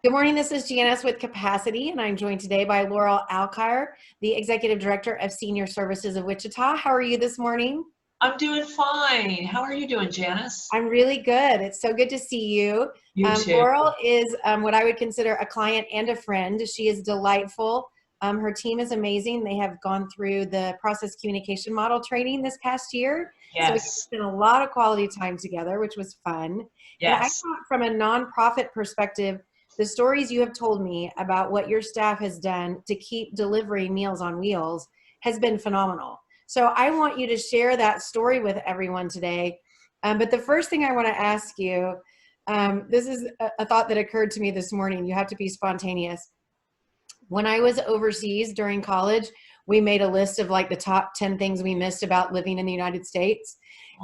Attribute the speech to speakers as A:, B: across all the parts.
A: Good morning. This is Janice with Capacity, and I'm joined today by Laurel Alkire, the Executive Director of Senior Services of Wichita. How are you this morning?
B: I'm doing fine. How are you doing, Janice?
A: I'm really good. It's so good to see you.
B: You too.
A: Laurel is what I would consider a client and a friend. She is delightful. Her team is amazing. They have gone through the process communication model training this past year. So we
B: Yes.
A: spent a lot of quality time together, which was fun. And I
B: Yes.
A: thought from a nonprofit perspective, the stories you have told me about what your staff has done to keep delivering Meals on Wheels has been phenomenal. So I want you to share that story with everyone today. But the first thing I want to ask you, this is a thought that occurred to me this morning. You have to be spontaneous. When I was overseas during college, we made a list of like the top 10 things we missed about living in the United States.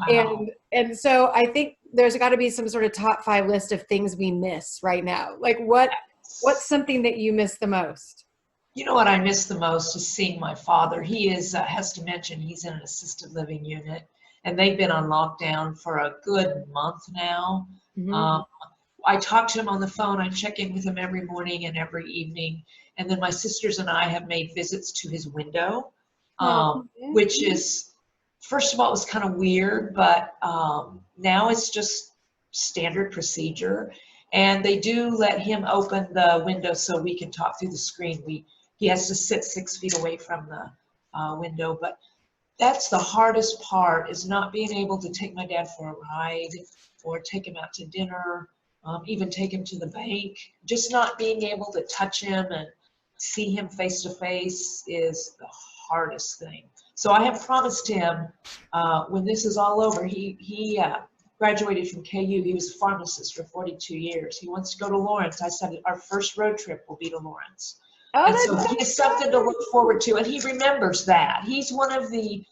B: Wow.
A: And so I think there's got to be some sort of top 5 list of things we miss right now. Like what's something that you miss the most?
B: You know what I miss the most is seeing my father. He has dementia. He's in an assisted living unit, and they've been on lockdown for a good month now.
A: Mm-hmm.
B: Um, I talk to him on the phone. I check in with him every morning and every evening. And then my sisters and I have made visits to his window,
A: Oh,
B: which is, first of all, it was kind of weird, but now it's just standard procedure. And they do let him open the window so we can talk through the screen. He has to sit 6 feet away from the window, but that's the hardest part, is not being able to take my dad for a ride or take him out to dinner, even take him to the bank. Just not being able to touch him and see him face to face is the hardest thing. So I have promised him, when this is all over, he graduated from KU. He was a pharmacist for 42 years. He wants to go to Lawrence. I said our first road trip will be to Lawrence.
A: oh,
B: And so
A: that's
B: he has something to look forward to, and he remembers that. He's one of the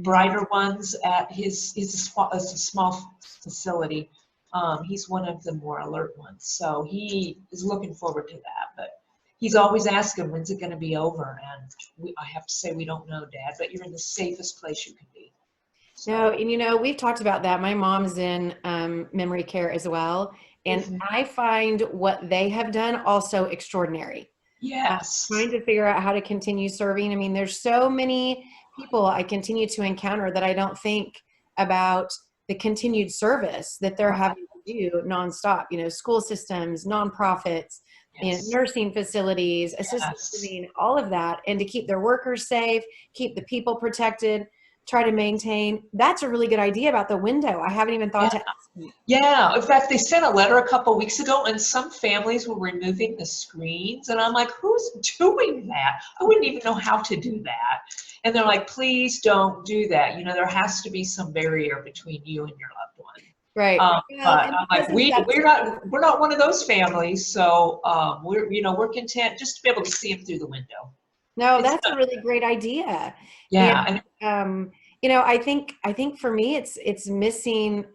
B: brighter ones at it's a small facility. He's one of the more alert ones. So he is looking forward to that. But he's always asking, when's it going to be over? And I have to say, we don't know, Dad, but you're in the safest place you can be. So,
A: No, and we've talked about that. My mom's in memory care as well. And I find what they have done also extraordinary.
B: yes.
A: Trying to figure out how to continue serving. I mean, there's so many people I continue to encounter that I don't think about the continued service that they're
B: Right.
A: having to do nonstop. School systems, nonprofits,
B: Yes.
A: nursing facilities, assisted
B: Yes.
A: living, all of that, and to keep their workers safe, keep the people protected, try to maintain. That's a really good idea about the window. I haven't even thought
B: Yeah.
A: to ask you.
B: Yeah, in fact, they sent a letter a couple of weeks ago, and some families were removing the screens, and I'm like, who's doing that? I wouldn't even know how to do that. And they're like, please don't do that. There has to be some barrier between you and your loved one.
A: Right. Well,
B: But
A: and
B: I'm like,
A: because of that,
B: we're not one of those families, so we're content just to be able to see them through the window.
A: no,
B: It's
A: that's a really great idea. And
B: yeah, and
A: I think for me it's missing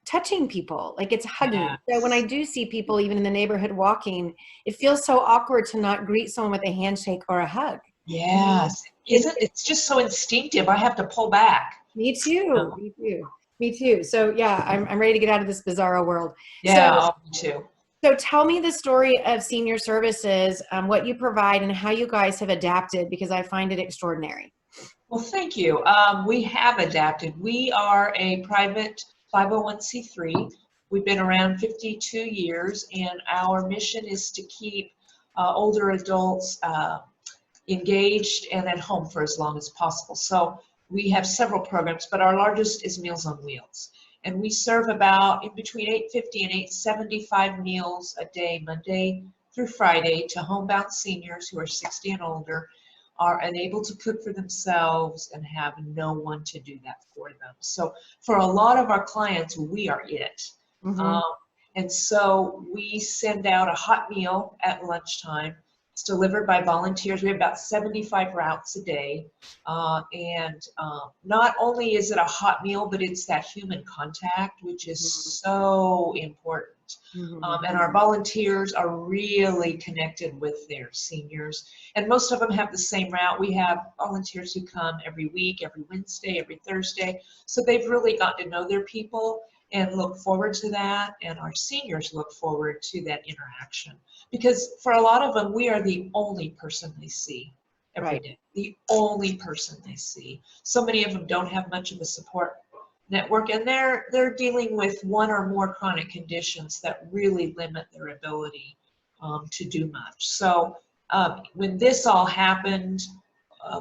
A: touching people, like it's hugging. So when I
B: yes,
A: do see people even in the neighborhood walking, it feels so awkward to not greet someone with a handshake or a hug. You know?
B: yes,
A: And
B: isn't it's just so instinctive? I have to pull back.
A: me too. Me too. Me too. So yeah, I'm ready to get out of this bizarro world. So
B: Yeah, me too.
A: so tell me the story of senior services, what you provide and how you guys have adapted, because I find it extraordinary.
B: Well, thank you. We have adapted. We are a private 501c3. We've been around 52 years, and our mission is to keep older adults engaged and at home for as long as possible. So we have several programs, but our largest is Meals on Wheels. And we serve about in between 850 and 875 meals a day, Monday through Friday, to homebound seniors who are 60 and older, are unable to cook for themselves and have no one to do that for them. So for a lot of our clients, we are it.
A: Mm-hmm.
B: Um, and so we send out a hot meal at lunchtime. It's delivered by volunteers. We have about 75 routes a day. Not only is it a hot meal, but it's that human contact, which is so important.
A: Mm-hmm.
B: And our volunteers are really connected with their seniors. And most of them have the same route. We have volunteers who come every week, every Wednesday, every Thursday. So they've really gotten to know their people. and look forward to that, and our seniors look forward to that interaction. Because for a lot of them, we are the only person they see every day, the only person they see. So many of them don't have much of a support network, and they're dealing with one or more chronic conditions that really limit their ability to do much. So when this all happened,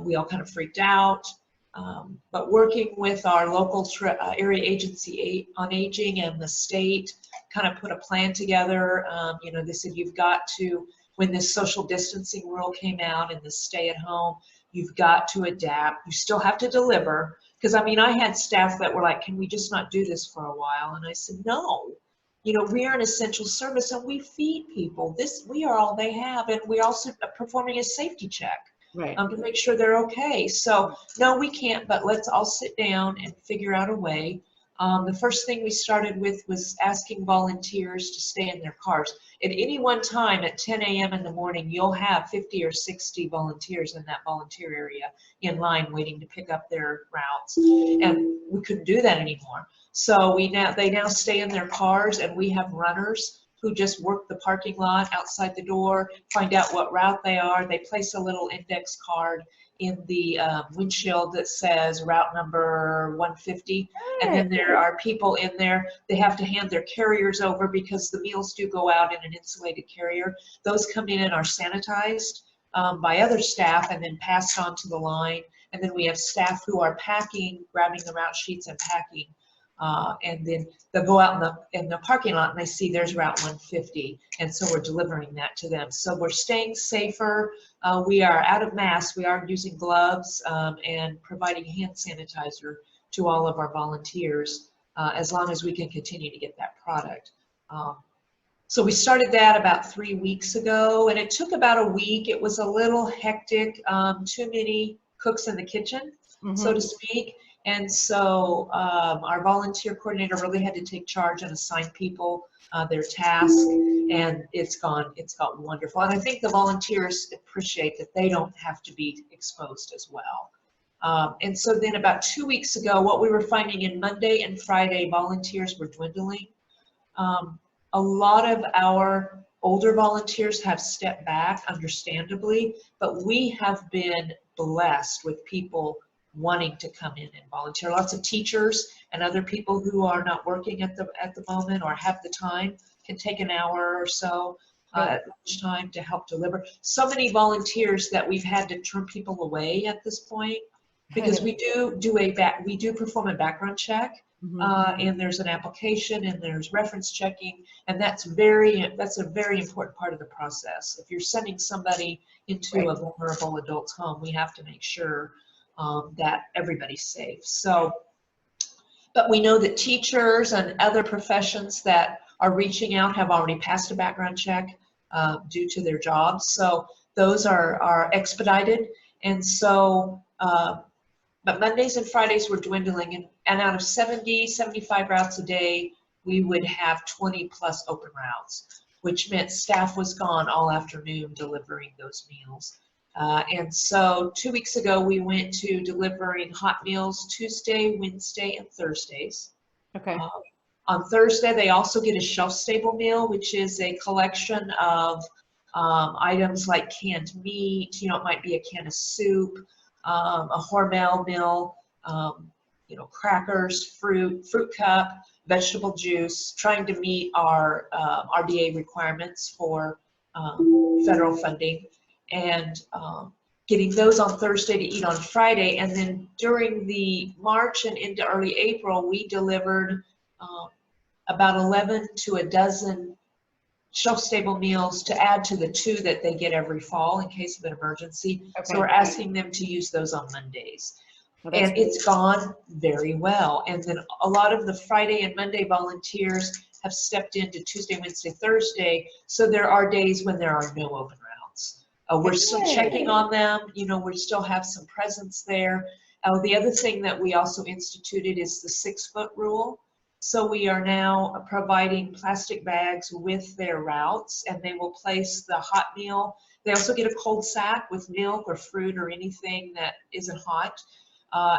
B: we all kind of freaked out. But working with our local area agency on aging and the state, kind of put a plan together. You know, they said you've got to, when this social distancing rule came out and the stay at home, you've got to adapt. You still have to deliver. Because I mean, I had staff that were like, can we just not do this for a while? And I said, no. You know, we are an essential service and we feed people. We are all they have, and we're also performing a safety check to make sure they're okay. So no, we can't, but let's all sit down and figure out a way. The first thing we started with was asking volunteers to stay in their cars. At any one time at 10 a.m. in the morning, you'll have 50 or 60 volunteers in that volunteer area in line waiting to pick up their routes. And we couldn't do that anymore. So they now stay in their cars, and we have runners who just work the parking lot outside the door, find out what route they are. They place a little index card in the windshield that says route number 150. And then there are people in there, they have to hand their carriers over because the meals do go out in an insulated carrier. Those come in and are sanitized by other staff and then passed on to the line. And then we have staff who are packing, grabbing the route sheets and packing. And then they'll go out in the parking lot and they see there's route 150, and so we're delivering that to them. So we're staying safer. We are out of masks. We are using gloves and providing hand sanitizer to all of our volunteers as long as we can continue to get that product. So we started that about 3 weeks ago, and it took about a week. It was a little hectic, too many cooks in the kitchen, so to speak. And so our volunteer coordinator really had to take charge and assign people their task, and it's gone wonderful. And I think the volunteers appreciate that they don't have to be exposed as well. And so then about 2 weeks ago, what we were finding in Monday and Friday, volunteers were dwindling. A lot of our older volunteers have stepped back, understandably, but we have been blessed with people wanting to come in and volunteer. Lots of teachers and other people who are not working at the moment or have the time can take an hour or so at lunchtime to help deliver. So many volunteers that we've had to turn people away at this point because we do perform a background check, and there's an application and there's reference checking, and that's a very important part of the process. If you're sending somebody into a vulnerable adult's home, we have to make sure that everybody's safe. So, but we know that teachers and other professions that are reaching out have already passed a background check due to their jobs. So those are expedited. And so, but Mondays and Fridays were dwindling, and out of 70, 75 routes a day, we would have 20 plus open routes, which meant staff was gone all afternoon delivering those meals. And so 2 weeks ago, we went to delivering hot meals Tuesday, Wednesday, and Thursdays.
A: Okay.
B: On Thursday, they also get a shelf-stable meal, which is a collection of items like canned meat. You know, it might be a can of soup, a Hormel meal, you know, crackers, fruit cup, vegetable juice, trying to meet our RDA requirements for federal funding. And getting those on Thursday to eat on Friday. And then during the March and into early April, we delivered about 11 to a dozen shelf-stable meals to add to the 2 that they get every fall in case of an emergency. Okay. So we're asking them to use those on Mondays. And it's gone very well. And then a lot of the Friday and Monday volunteers have stepped into Tuesday, Wednesday, Thursday. So there are days when there are no open routes. We're still checking on them. You know, we still have some presence there. The other thing that we also instituted is the 6-foot rule. So we are now providing plastic bags with their routes, and they will place the hot meal. They also get a cold sack with milk or fruit or anything that isn't hot.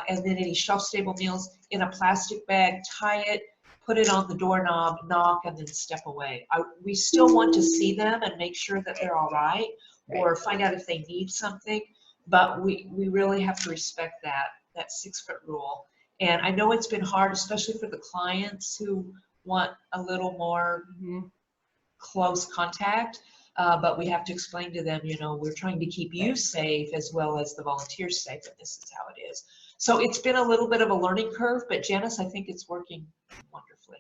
B: And then any shelf-stable meals in a plastic bag, tie it, put it on the doorknob, knock, and then step away. We still want to see them and make sure that they're all right, or find out if they need something, but we really have to respect that 6-foot rule. And I know it's been hard, especially for the clients who want a little more close contact, but we have to explain to them, we're trying to keep you safe as well as the volunteers safe, and this is how it is. So it's been a little bit of a learning curve, but Janice, I think it's working wonderfully.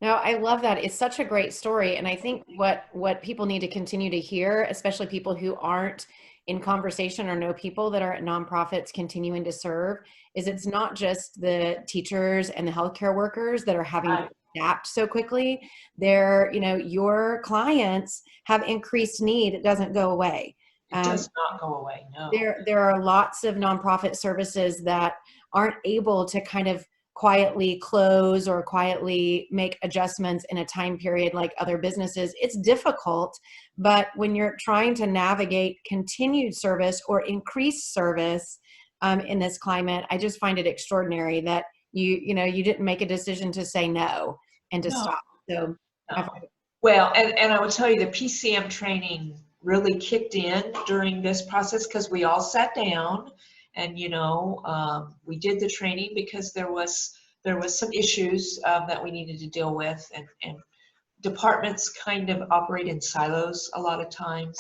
A: No, I love that. It's such a great story. And I think what people need to continue to hear, especially people who aren't in conversation or know people that are at nonprofits continuing to serve, is it's not just the teachers and the healthcare workers that are having to adapt so quickly. Your clients have increased need. It doesn't go away.
B: It does not go away, no.
A: There are lots of nonprofit services that aren't able to kind of quietly close or quietly make adjustments in a time period like other businesses. It's difficult, but when you're trying to navigate continued service or increased service in this climate, I just find it extraordinary that you didn't make a decision to say no and to stop. So,
B: no. Well, and I will tell you, the PCM training really kicked in during this process because we all sat down. And, we did the training because there was some issues that we needed to deal with, and departments kind of operate in silos a lot of times.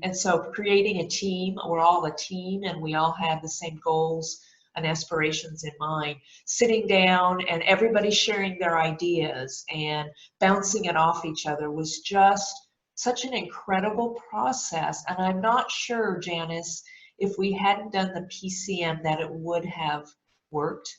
B: And so creating a team, we're all a team and we all have the same goals and aspirations in mind, sitting down and everybody sharing their ideas and bouncing it off each other was just such an incredible process. And I'm not sure, Janice, if we hadn't done the PCM that it would have worked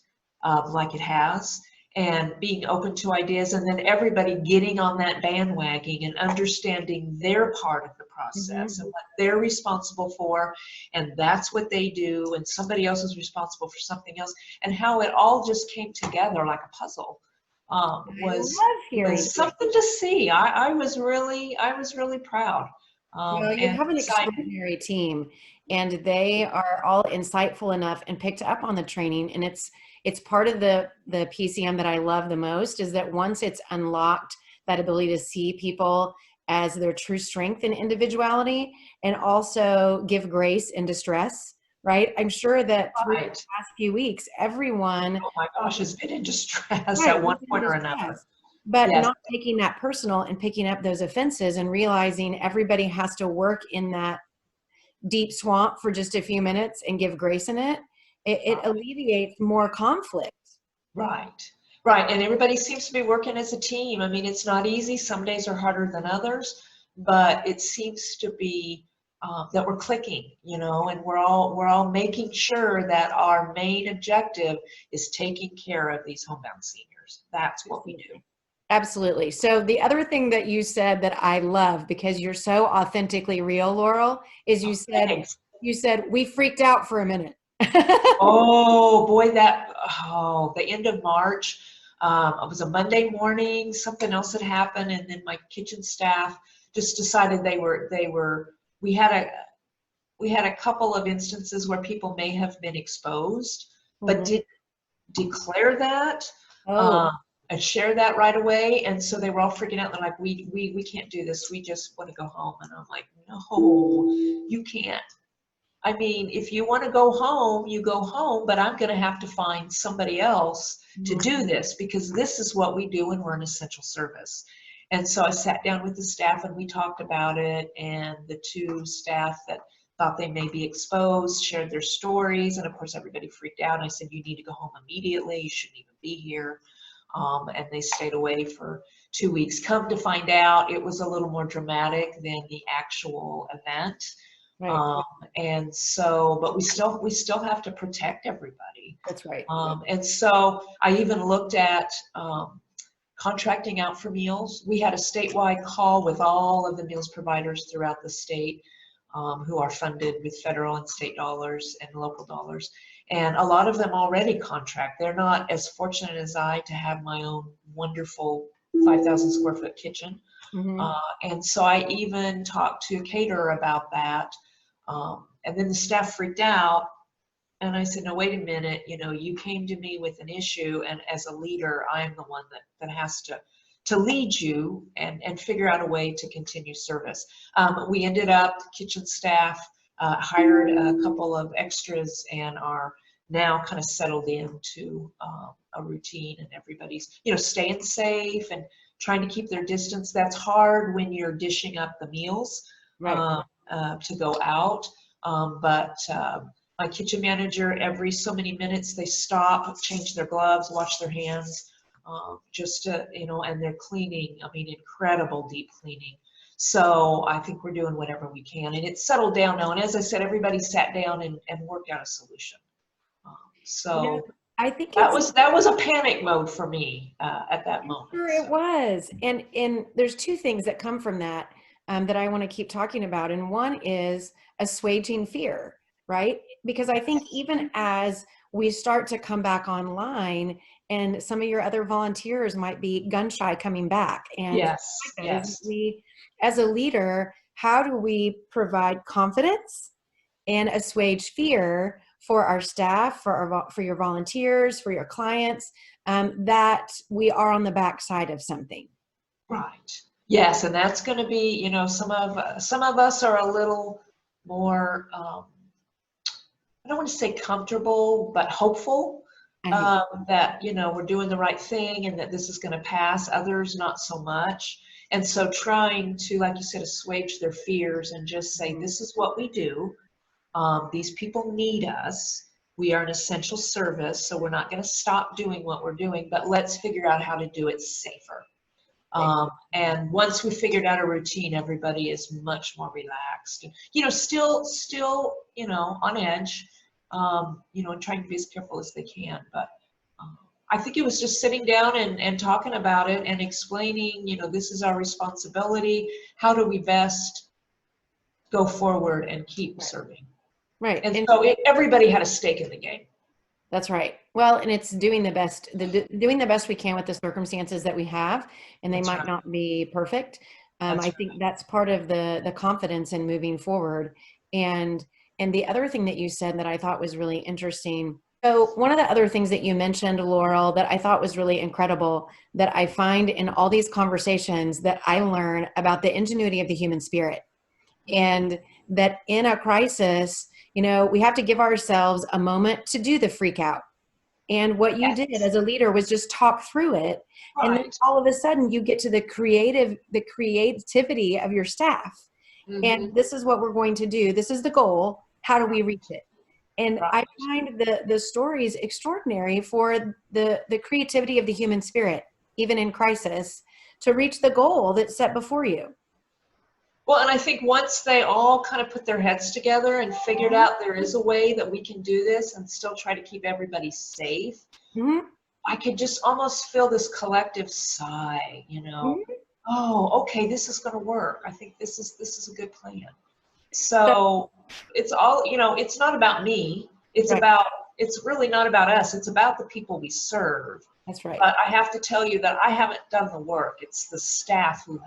B: like it has, and being open to ideas, and then everybody getting on that bandwagon and understanding their part of the process and what they're responsible for, and that's what they do, and somebody else is responsible for something else, and how it all just came together like a puzzle was something to see. I was really proud.
A: Well, you have an extraordinary team, and they are all insightful enough and picked up on the training. And it's part of the PCM that I love the most, is that once it's unlocked that ability to see people as their true strength and individuality, and also give grace in distress, right? I'm sure that through the past few weeks, everyone,
B: oh my gosh, has been in distress at one point or another.
A: But not taking that personal and picking up those offenses and realizing everybody has to work in that deep swamp for just a few minutes and give grace in it. It alleviates more conflict.
B: Right. And everybody seems to be working as a team. I mean, it's not easy. Some days are harder than others, but it seems to be that we're clicking, and we're all making sure that our main objective is taking care of these homebound seniors. That's what we do.
A: Absolutely. So the other thing that you said that I love, because you're so authentically real, Laurel, is you said we freaked out for a minute.
B: Oh boy, the end of March. It was a Monday morning. Something else had happened, and then my kitchen staff just decided we had a couple of instances where people may have been exposed, but didn't declare that. I shared that right away, and so they were all freaking out. They're like, we can't do this. We just want to go home. And I'm like, no, you can't. I mean, if you want to go home, you go home, but I'm going to have to find somebody else to do this, because this is what we do when we're an essential service. And so I sat down with the staff and we talked about it, and the two staff that thought they may be exposed shared their stories, and of course everybody freaked out. And I said, you need to go home immediately. You shouldn't even be here. And they stayed away for 2 weeks. Come to find out, it was a little more dramatic than the actual event.
A: Right.
B: And so, but we still have to protect everybody.
A: That's right.
B: And so I even looked at contracting out for meals. We had a statewide call with all of the meals providers throughout the state who are funded with federal and state dollars and local dollars. And a lot of them already contract. They're not as fortunate as I to have my own wonderful 5,000 square foot kitchen. And so I even talked to a caterer about that. And then the staff freaked out. And I said, no, wait a minute, you know, you came to me with an issue, and as a leader, I am the one that has to lead you and figure out a way to continue service. We ended up, kitchen staff hired a couple of extras and are now kind of settled into a routine, and everybody's, you know, staying safe and trying to keep their distance. That's hard when you're dishing up the meals
A: Right.
B: to go out. But my kitchen manager, every so many minutes, they stop, change their gloves, wash their hands, just to, you know, and they're cleaning, I mean, incredible deep cleaning. So I think we're doing whatever we can, and it's settled down now. And as I said, everybody sat down and worked out a solution.
A: You know,
B: So
A: I think
B: that
A: it's
B: was a panic mode for me at that moment.
A: sure it
B: So.
A: was. And there's two things that come from that that I want to keep talking about. And one is assuaging fear, right? Because I think even as we start to come back online, and some of your other volunteers might be gun shy coming back. And
B: Yes,
A: like that is
B: yes.
A: we, as a leader, how do we provide confidence and assuage fear for our staff, for your volunteers, for your clients, that we are on the backside of something.
B: Right. Yes, and that's going to be, you know, some of us are a little more, I don't want to say comfortable, but hopeful
A: I hear
B: that, you know, we're doing the right thing and that this is going to pass. Others, not so much. And so trying to, like you said, assuage their fears and just say,
A: you.
B: this is what we do. These people need us. We are an essential service, so we're not going to stop doing what we're doing, but let's figure out how to do it safer. And once we figured out a routine, everybody is much more relaxed. You know, still, you know, on edge, you know, and trying to be as careful as they can. But I think it was just sitting down and talking about it and explaining, you know, this is our responsibility. How do we best go forward and keep serving?
A: Right.
B: And
A: And
B: so everybody had a stake in the game.
A: that's right. Well, and it's doing the best, doing the best we can with the circumstances that we have, and they
B: That's
A: might
B: right.
A: not be perfect.
B: That's
A: I
B: right.
A: think that's part of the confidence in moving forward. And and the other thing that you said that I thought was really interesting. So one of the other things that you mentioned, Laurel, that I thought was really incredible, that I find in all these conversations that I learn about the ingenuity of the human spirit, and that in a crisis, you know, we have to give ourselves a moment to do the freak out. And what you did
B: Yes.
A: as a leader was just talk through it. And then
B: Right.
A: all of a sudden you get to the creativity of your staff. And
B: Mm-hmm.
A: this is what we're going to do. This is the goal. How do we reach it? And
B: Right.
A: I find the stories extraordinary for the creativity of the human spirit, even in crisis, to reach the goal that's set before you.
B: Well, and I think once they all kind of put their heads together and figured out there is a way that we can do this and still try to keep everybody safe,
A: Mm-hmm.
B: I could just almost feel this collective sigh, you know,
A: Mm-hmm.
B: oh, okay, this is going to work. I think this is a good plan.
A: So,
B: So it's all, you know, it's not about me.
A: right.
B: It's really not about us. It's about the people we serve.
A: That's right.
B: But I have to tell you that I haven't done the work. It's the staff who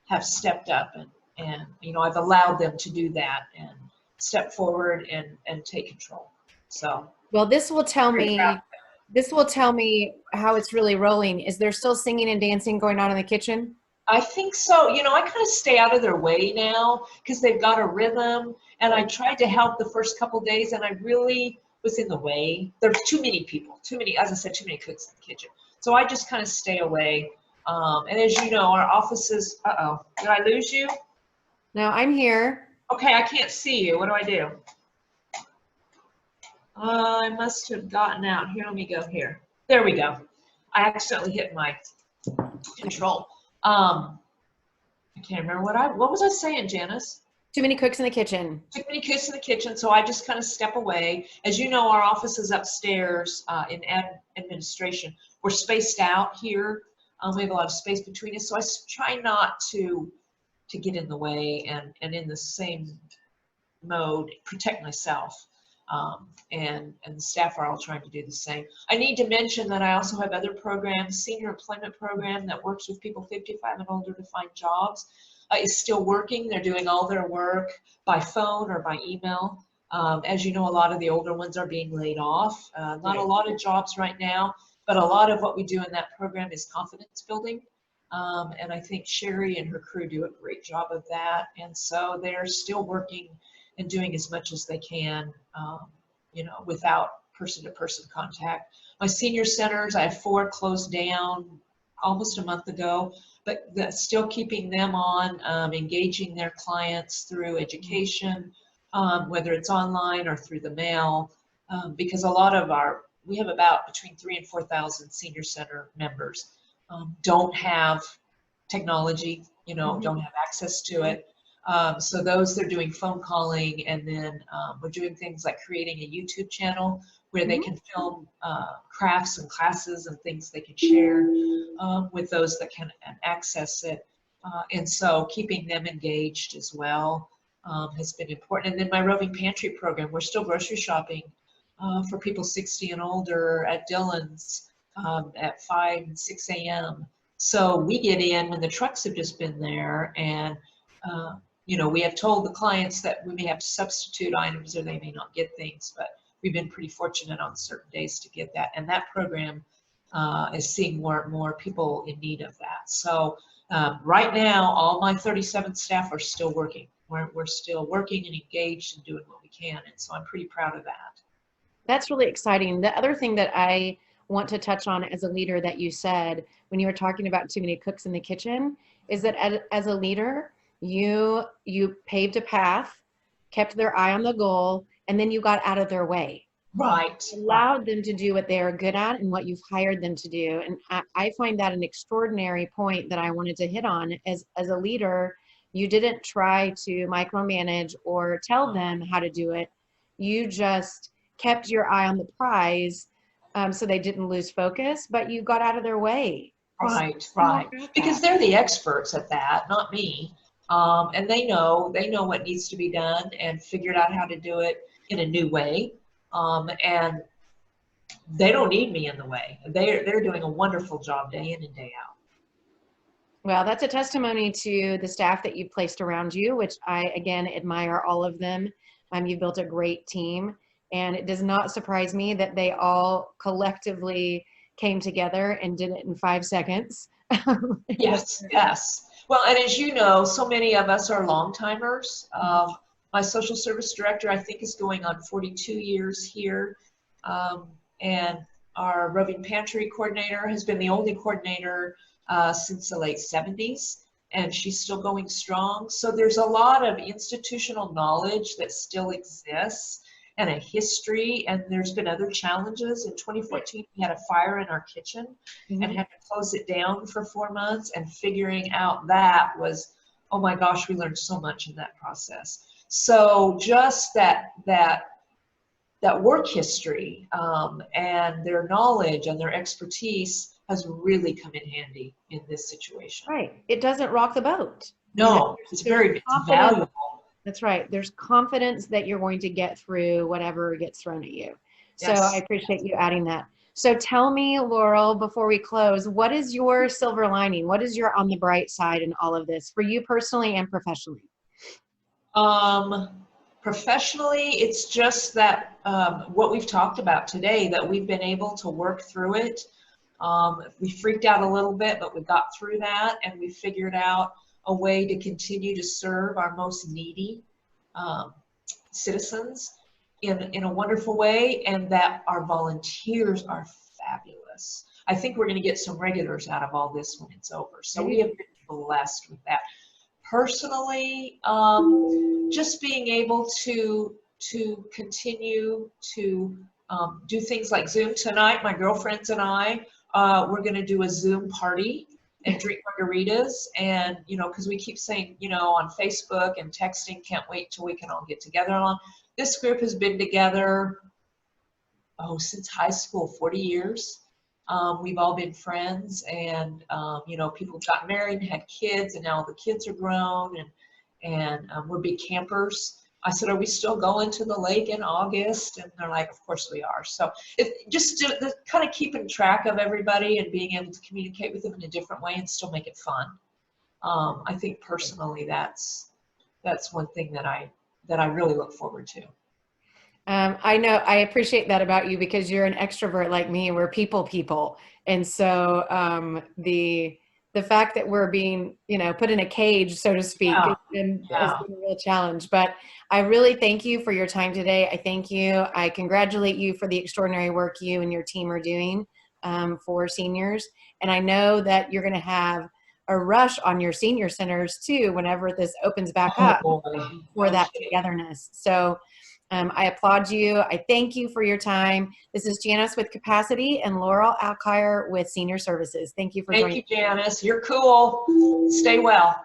B: have stepped up, and you know, I've allowed them to do that and step forward and take control. So
A: Well,
B: very proud.
A: this will tell me how it's really rolling. Is there still singing and dancing going on in the kitchen?
B: I think so. You know, I kind of stay out of their way now because they've got a rhythm, and I tried to help the first couple days, and I really was in the way. There's too many people, too many, as I said, too many cooks in the kitchen. So I just kind of stay away. And as you know, our offices, uh-oh, did I lose you?
A: No, I'm here.
B: Okay, I can't see you. What do I do? I must have gotten out. Here, let me go here. There we go. I accidentally hit my control. I can't remember what was I saying, Janice?
A: Too many cooks in the kitchen.
B: Too many cooks in the kitchen, so I just kind of step away. As you know, our office is upstairs in administration. We're spaced out here. We have a lot of space between us, so I try not to get in the way and in the same mode, protect myself. And the staff are all trying to do the same. I need to mention that I also have other programs. Senior employment program that works with people 55 and older to find jobs is still working. They're doing all their work by phone or by email. As you know, a lot of the older ones are being laid off. Not a
A: Right.
B: lot of jobs right now, but a lot of what we do in that program is confidence building. And I think Sherry and her crew do a great job of that. And so they're still working and doing as much as they can, without person-to-person contact. My senior centers, I have 4 closed down almost a month ago, but still keeping them on, engaging their clients through education, whether it's online or through the mail, because a lot of we have about between 3,000 and 4,000 senior center members, don't have technology, don't have access to it. So those, they're doing phone calling, and then we're doing things like creating a YouTube channel where they can film crafts and classes and things they can share with those that can access it. And so keeping them engaged as well has been important. And then my roving pantry program, we're still grocery shopping for people 60 and older at Dillon's at 5 and 6 a.m. So we get in when the trucks have just been there, and we have told the clients that we may have to substitute items or they may not get things, but we've been pretty fortunate on certain days to get that. And that program is seeing more and more people in need of that. So right now, all my 37 staff are still working. We're still working and engaged and doing what we can. And so I'm pretty proud of that.
A: That's really exciting. The other thing that I want to touch on as a leader that you said when you were talking about too many cooks in the kitchen is that as a leader, you paved a path, kept their eye on the goal, and then you got out of their way.
B: Right.
A: Allowed them to do what they are good at and what you've hired them to do. And I find that an extraordinary point that I wanted to hit on. As a leader, you didn't try to micromanage or tell them how to do it. You just kept your eye on the prize, so they didn't lose focus, but you got out of their way.
B: Right, right. Because they're the experts at that, not me. And they know what needs to be done and figured out how to do it in a new way. And they don't need me in the way. They're doing a wonderful job day in and day out.
A: Well, that's a testimony to the staff that you've placed around you, which I, again, admire all of them. You've built a great team. And it does not surprise me that they all collectively came together and did it in 5 seconds.
B: Yes, yes. Well, and as you know, so many of us are long timers. My social service director, I think, is going on 42 years here. And our roving pantry coordinator has been the only coordinator since the late 70s, and she's still going strong. So there's a lot of institutional knowledge that still exists, and a history, and there's been other challenges. In 2014, we had a fire in our kitchen and had to close it down for 4 months, and figuring out that was, oh my gosh, we learned so much in that process. So just that work history and their knowledge and their expertise has really come in handy in this situation.
A: Right. It doesn't rock the boat.
B: No, it's valuable.
A: That's right. There's confidence that you're going to get through whatever gets thrown at you. Yes. So I appreciate you adding that. So tell me, Laurel, before we close, what is your silver lining? What is your on the bright side in all of this for you personally and professionally?
B: Professionally, it's just that what we've talked about today, that we've been able to work through it. We freaked out a little bit, but we got through that, and we figured out a way to continue to serve our most needy citizens in a wonderful way, and that our volunteers are fabulous. I think we're going to get some regulars out of all this when it's over. So we have been blessed with that. Personally, just being able to continue to do things like Zoom tonight. My girlfriends and I, we're going to do a Zoom party and drink margaritas, and because we keep saying, on Facebook and texting, can't wait till we can all get together on. This group has been together since high school, 40 years. We've all been friends, and people got married and had kids, and now the kids are grown, and we're big campers. I said, are we still going to the lake in August? And they're like, of course we are. So just kind of keeping track of everybody and being able to communicate with them in a different way and still make it fun. I think personally that's one thing that I really look forward to.
A: I know, I appreciate that about you because you're an extrovert like me. We're people. And so the fact that we're being, put in a cage, so to speak,
B: Yeah,
A: has
B: yeah.
A: been a real challenge. But I really thank you for your time today. I thank you. I congratulate you for the extraordinary work you and your team are doing for seniors. And I know that you're going to have a rush on your senior centers too whenever this opens back
B: Oh
A: up
B: boy,
A: for
B: no
A: that
B: kidding.
A: togetherness. So I applaud you. I thank you for your time. This is Janice with Capacity and Laurel Alkire with Senior Services. Thank you for
B: Thank
A: joining.
B: you, Janice. You're cool. Stay well.